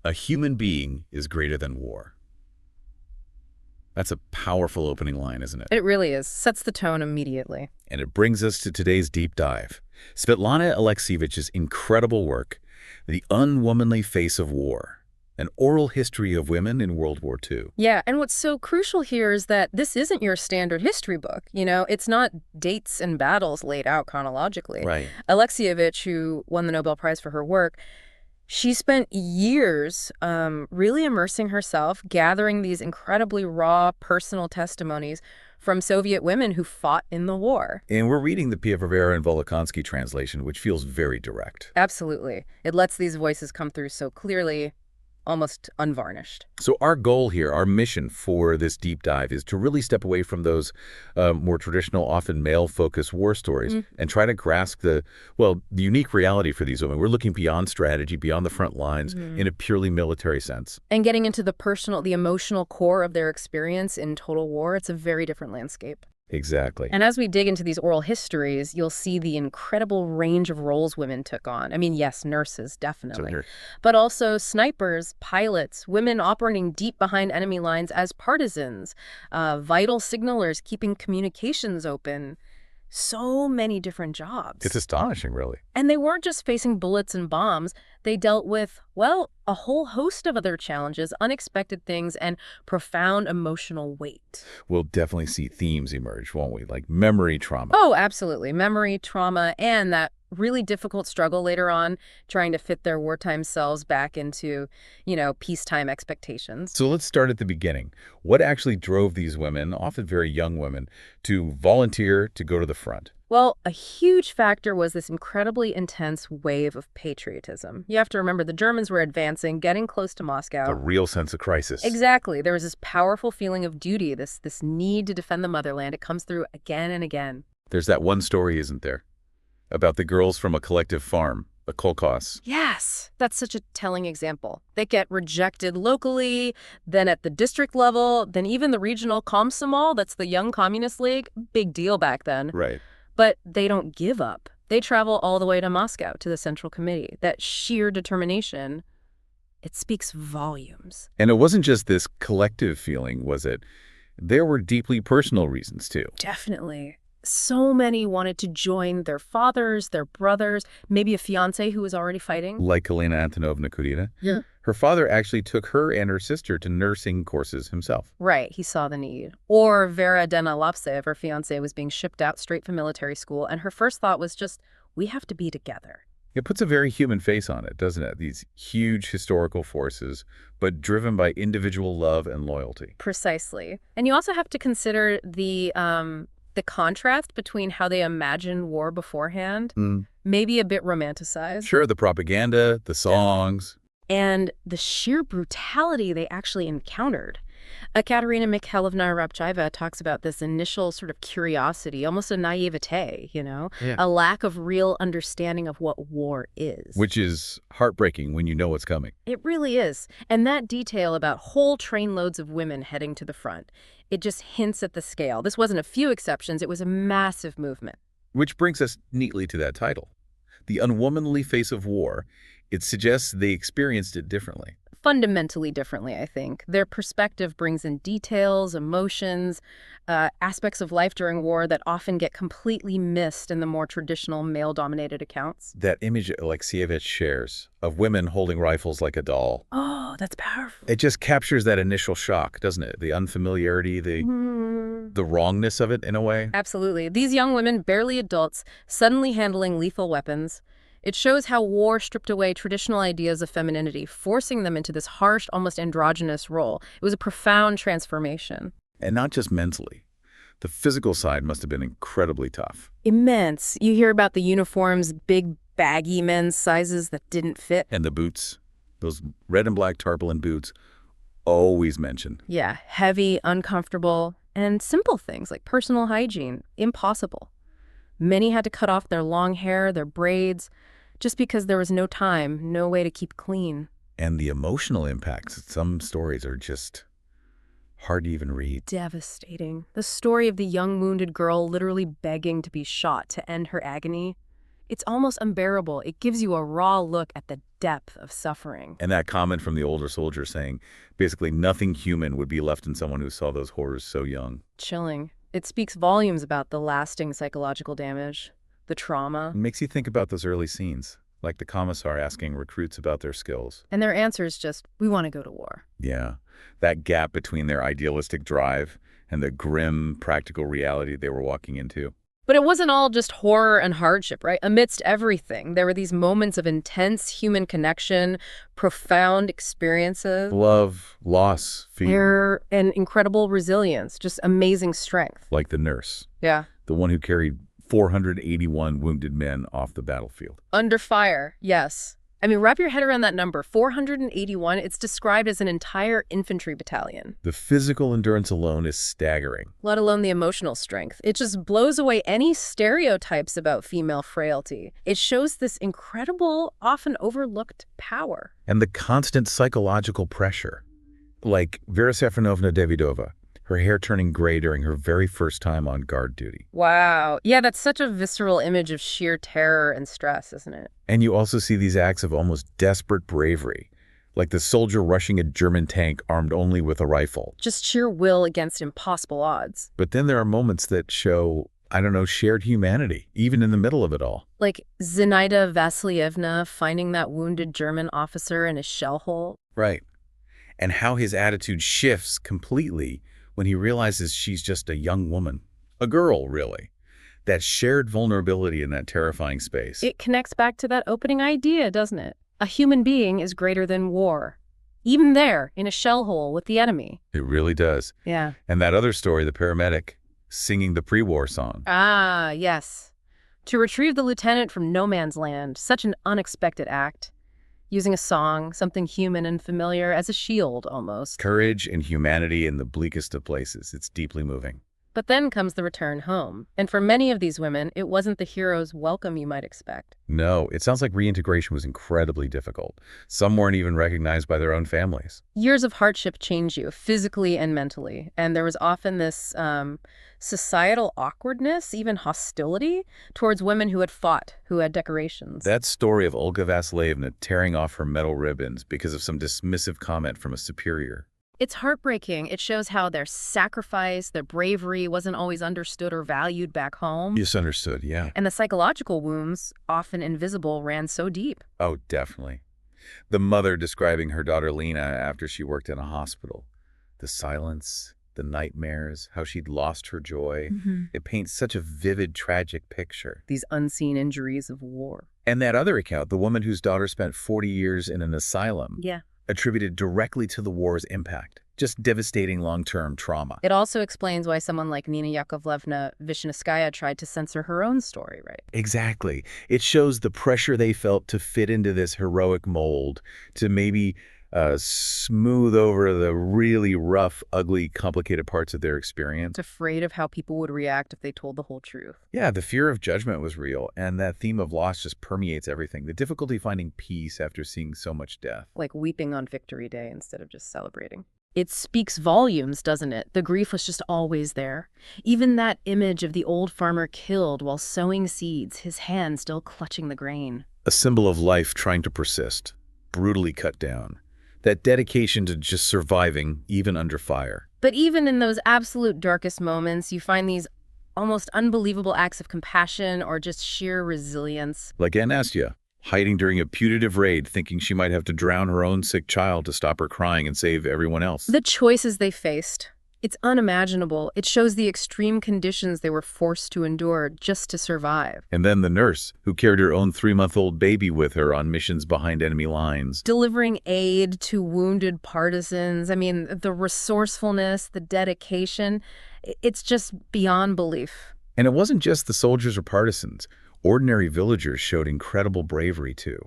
A human being is greater than war. That's a powerful opening line, isn't it? It really is. Sets the tone immediately. And it brings us to today's deep dive. Svetlana Alexievich's incredible work, The Unwomanly Face of War, an oral history of women in World War II. Yeah, and what's so crucial here is that this isn't your standard history book. It's not dates and battles laid out chronologically. Right. Alexievich, who won the Nobel Prize for her work, she spent years really immersing herself, gathering these incredibly raw personal testimonies from Soviet women who fought in the war. And we're reading the Pia Rivera and Volokonsky translation, which feels very direct. Absolutely. It lets these voices come through so clearly, almost unvarnished. So our goal here, our mission for this deep dive is to really step away from those more traditional, often male-focused war stories and try to grasp the unique reality for these women. We're looking beyond strategy, beyond the front lines, in a purely military sense. And getting into the personal, the emotional core of their experience in total war, it's a very different landscape. Exactly. And as we dig into these oral histories, you'll see the incredible range of roles women took on. I mean, yes, nurses, definitely. But also snipers, pilots, women operating deep behind enemy lines as partisans, vital signalers keeping communications open. So many different jobs. It's astonishing, really. And they weren't just facing bullets and bombs. They dealt with, a whole host of other challenges, unexpected things, and profound emotional weight. We'll definitely see themes emerge, won't we? Like memory trauma. Oh, absolutely. Memory, trauma, and that really difficult struggle later on, trying to fit their wartime selves back into, peacetime expectations. So let's start at the beginning. What actually drove these women, often very young women, to volunteer to go to the front? Well, a huge factor was this incredibly intense wave of patriotism. You have to remember the Germans were advancing, getting close to Moscow. A real sense of crisis. Exactly. There was this powerful feeling of duty, this need to defend the motherland. It comes through again and again. There's that one story, isn't there? About the girls from a collective farm, the Kolkhoz. Yes, that's such a telling example. They get rejected locally, then at the district level, then even the regional Komsomol, that's the Young Communist League. Big deal back then. Right. But they don't give up. They travel all the way to Moscow, to the Central Committee. That sheer determination, it speaks volumes. And it wasn't just this collective feeling, was it? There were deeply personal reasons, too. Definitely. So many wanted to join their fathers, their brothers, maybe a fiancé who was already fighting. Like Elena Antonovna Kurina. Yeah. Her father actually took her and her sister to nursing courses himself. Right, he saw the need. Or Vera Denilovtsev, her fiancé, was being shipped out straight from military school, and her first thought was just, we have to be together. It puts a very human face on it, doesn't it? These huge historical forces, but driven by individual love and loyalty. Precisely. And you also have to consider the contrast between how they imagined war beforehand, maybe a bit romanticized. Sure, the propaganda, the songs. And the sheer brutality they actually encountered. Katerina Mikhailovna Rabchaeva talks about this initial sort of curiosity, almost a naivete, a lack of real understanding of what war is. Which is heartbreaking when you know what's coming. It really is. And that detail about whole trainloads of women heading to the front, it just hints at the scale. This wasn't a few exceptions. It was a massive movement. Which brings us neatly to that title. The Unwomanly Face of War. It suggests they experienced it differently. Fundamentally differently, I think. Their perspective brings in details, emotions, aspects of life during war that often get completely missed in the more traditional male-dominated accounts. That image Alexievich shares of women holding rifles like a doll. Oh, that's powerful. It just captures that initial shock, doesn't it? The unfamiliarity, the wrongness of it in a way. Absolutely. These young women, barely adults, suddenly handling lethal weapons. It shows how war stripped away traditional ideas of femininity, forcing them into this harsh, almost androgynous role. It was a profound transformation. And not just mentally. The physical side must have been incredibly tough. Immense. You hear about the uniforms, big, baggy men's sizes that didn't fit. And the boots, those red and black tarpaulin boots, always mentioned. Yeah, heavy, uncomfortable, and simple things like personal hygiene, impossible. Many had to cut off their long hair, their braids, just because there was no time, no way to keep clean. And the emotional impacts, some stories are just hard to even read. Devastating. The story of the young wounded girl literally begging to be shot to end her agony. It's almost unbearable. It gives you a raw look at the depth of suffering. And that comment from the older soldier saying basically nothing human would be left in someone who saw those horrors so young. Chilling. It speaks volumes about the lasting psychological damage, the trauma. It makes you think about those early scenes, like the commissar asking recruits about their skills. And their answer is just, we want to go to war. Yeah, that gap between their idealistic drive and the grim, practical reality they were walking into. But it wasn't all just horror and hardship, right? Amidst everything, there were these moments of intense human connection, profound experiences. Love, loss, fear. And incredible resilience, just amazing strength. Like the nurse. Yeah. The one who carried 481 wounded men off the battlefield. Under fire, yes. I mean, wrap your head around that number. 481, it's described as an entire infantry battalion. The physical endurance alone is staggering. Let alone the emotional strength. It just blows away any stereotypes about female frailty. It shows this incredible, often overlooked power. And the constant psychological pressure. Like Vera Safronovna Davidova, her hair turning gray during her very first time on guard duty. Wow. Yeah, that's such a visceral image of sheer terror and stress, isn't it? And you also see these acts of almost desperate bravery, like the soldier rushing a German tank armed only with a rifle. Just sheer will against impossible odds. But then there are moments that show, I don't know, shared humanity, even in the middle of it all. Like Zinaida Vasilievna finding that wounded German officer in a shell hole. Right. And how his attitude shifts completely when he realizes she's just a young woman. A girl, really. That shared vulnerability in that terrifying space. It connects back to that opening idea, doesn't it? A human being is greater than war. Even there, in a shell hole with the enemy. It really does. Yeah. And that other story, the paramedic, singing the pre-war song. Ah, yes. To retrieve the lieutenant from no man's land, such an unexpected act. Using a song, something human and familiar, as a shield, almost. Courage and humanity in the bleakest of places. It's deeply moving. But then comes the return home. And for many of these women, it wasn't the hero's welcome you might expect. No, it sounds like reintegration was incredibly difficult. Some weren't even recognized by their own families. Years of hardship change you, physically and mentally. And there was often this societal awkwardness, even hostility, towards women who had fought, who had decorations. That story of Olga Vasilievna tearing off her medal ribbons because of some dismissive comment from a superior. It's heartbreaking. It shows how their sacrifice, their bravery wasn't always understood or valued back home. Misunderstood, yeah. And the psychological wounds, often invisible, ran so deep. Oh, definitely. The mother describing her daughter Lena after she worked in a hospital. The silence, the nightmares, how she'd lost her joy. It paints such a vivid, tragic picture. These unseen injuries of war. And that other account, the woman whose daughter spent 40 years in an asylum. Yeah. Attributed directly to the war's impact. Just devastating long-term trauma. It also explains why someone like Nina Yakovlevna Vishnevskaya tried to censor her own story, right? Exactly. It shows the pressure they felt to fit into this heroic mold, to maybe smooth over the really rough, ugly, complicated parts of their experience. Afraid of how people would react if they told the whole truth. Yeah, the fear of judgment was real, and that theme of loss just permeates everything. The difficulty finding peace after seeing so much death. Like weeping on Victory Day instead of just celebrating. It speaks volumes, doesn't it? The grief was just always there. Even that image of the old farmer killed while sowing seeds, his hand still clutching the grain. A symbol of life trying to persist, brutally cut down. That dedication to just surviving, even under fire. But even in those absolute darkest moments, you find these almost unbelievable acts of compassion or just sheer resilience. Like Anastia, hiding during a putative raid, thinking she might have to drown her own sick child to stop her crying and save everyone else. The choices they faced. It's unimaginable. It shows the extreme conditions they were forced to endure just to survive. And then the nurse, who carried her own 3-month-old baby with her on missions behind enemy lines. Delivering aid to wounded partisans. I mean, the resourcefulness, the dedication, it's just beyond belief. And it wasn't just the soldiers or partisans. Ordinary villagers showed incredible bravery, too.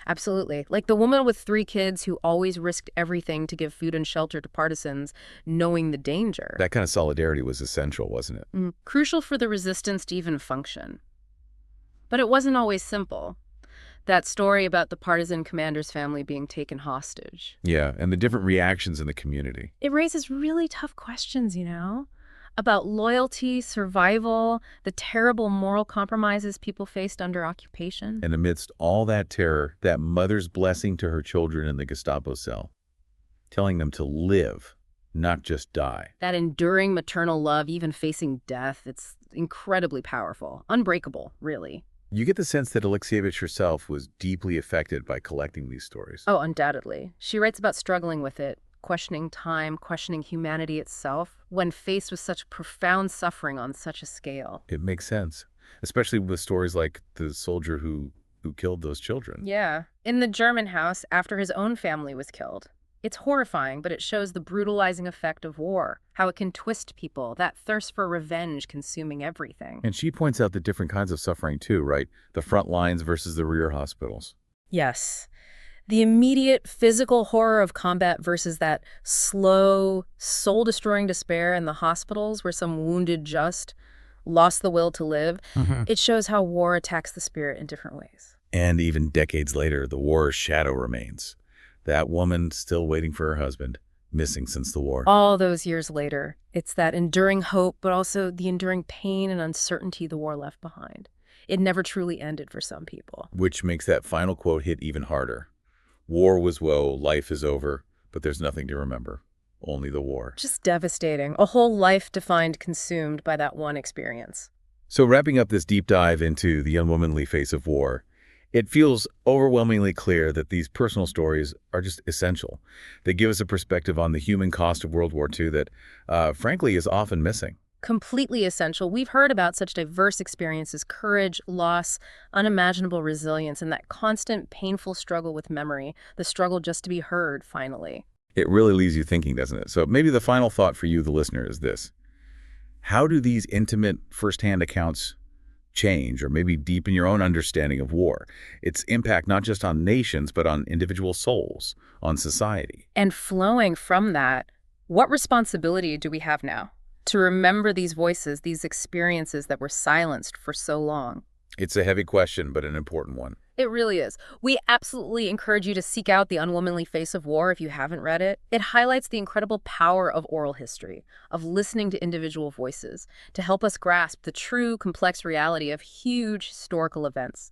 Absolutely. Like the woman with 3 kids who always risked everything to give food and shelter to partisans, knowing the danger. That kind of solidarity was essential, wasn't it? Crucial for the resistance to even function. But it wasn't always simple. That story about the partisan commander's family being taken hostage. Yeah, and the different reactions in the community. It raises really tough questions, you know? About loyalty, survival, the terrible moral compromises people faced under occupation. And amidst all that terror, that mother's blessing to her children in the Gestapo cell, telling them to live, not just die. That enduring maternal love, even facing death, it's incredibly powerful. Unbreakable, really. You get the sense that Alexievich herself was deeply affected by collecting these stories. Oh, undoubtedly. She writes about struggling with it, questioning time, questioning humanity itself, when faced with such profound suffering on such a scale. It makes sense, especially with stories like the soldier who killed those children. Yeah. In the German house, after his own family was killed. It's horrifying, but it shows the brutalizing effect of war, how it can twist people, that thirst for revenge consuming everything. And she points out the different kinds of suffering too, right? The front lines versus the rear hospitals. Yes. The immediate physical horror of combat versus that slow, soul-destroying despair in the hospitals where some wounded just lost the will to live. It shows how war attacks the spirit in different ways. And even decades later, the war's shadow remains. That woman still waiting for her husband, missing since the war. All those years later, it's that enduring hope, but also the enduring pain and uncertainty the war left behind. It never truly ended for some people. Which makes that final quote hit even harder. War was woe, life is over, but there's nothing to remember. Only the war. Just devastating. A whole life defined, consumed by that one experience. So wrapping up this deep dive into the unwomanly face of war, it feels overwhelmingly clear that these personal stories are just essential. They give us a perspective on the human cost of World War II that, frankly, is often missing. Completely essential. We've heard about such diverse experiences, courage, loss, unimaginable resilience, and that constant painful struggle with memory, the struggle just to be heard, finally. It really leaves you thinking, doesn't it? So maybe the final thought for you, the listener, is this. How do these intimate firsthand accounts change or maybe deepen your own understanding of war, its impact not just on nations, but on individual souls, on society? And flowing from that, what responsibility do we have now to remember these voices, these experiences that were silenced for so long? It's a heavy question, but an important one. It really is. We absolutely encourage you to seek out The Unwomanly Face of War if you haven't read it. It highlights the incredible power of oral history, of listening to individual voices, to help us grasp the true, complex reality of huge historical events.